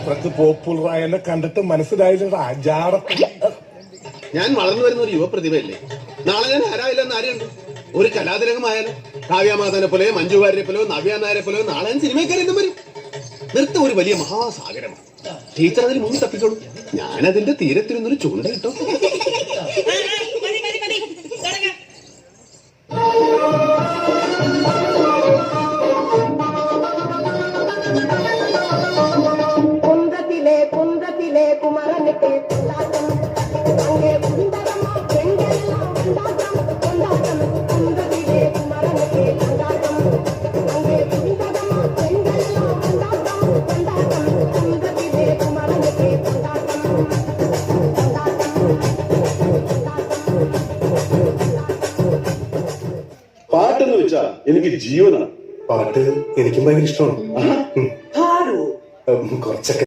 അത്രക്ക് പോപ്പുലറായെന്നെ കണ്ടിട്ട് മനസ്സിലായില്ലടാ ജാടത്തിൽ. ഞാൻ വളർന്നു വരുന്ന ഒരു യുവപ്രതിഭയല്ലേ. നാളെ ഞാൻ ആരായില്ലെന്ന് ആരെയുണ്ട്. ഒരു കലാതിലകമായാലും കാവ്യമാധവനെ പോലെയോ മഞ്ജു വാര്യരെ പോലെയോ നവ്യ നായരെ പോലെയോ നാളെ ഞാൻ സിനിമക്കാരെന്നും വരും. നൃത്തം ഒരു വലിയ മഹാസാഗരമാണ്. ടീച്ചർ അതിൽ മുന്നിൽ തപ്പിക്കോളൂ. ഞാനതിന്റെ തീരത്തിരുന്നൊരു ചൂണ്ട കിട്ടോ. കുന്തത്തിലെ കുമരനിട്ട് കൊണ്ടാട്ടം അങ്ങേ കുന്തരമ പെണ്ണെല്ലാം കൊണ്ടാട്ടം കൊണ്ടാട്ടം കുന്തത്തിലെ കുമരനിട്ട് കൊണ്ടാട്ടം അങ്ങേ കുന്തരമ പെണ്ണെല്ലാം കൊണ്ടാട്ടം കൊണ്ടാട്ടം കുന്തത്തിലെ കുമരനിട്ട് കൊണ്ടാട്ടം പാട്ടെന്ന് വെച്ചാ എനിക്ക് ജീവനാണ്. പാട്ട് എനിക്കും ഭയങ്കര ഇഷ്ടമാണ്. കുറച്ചൊക്കെ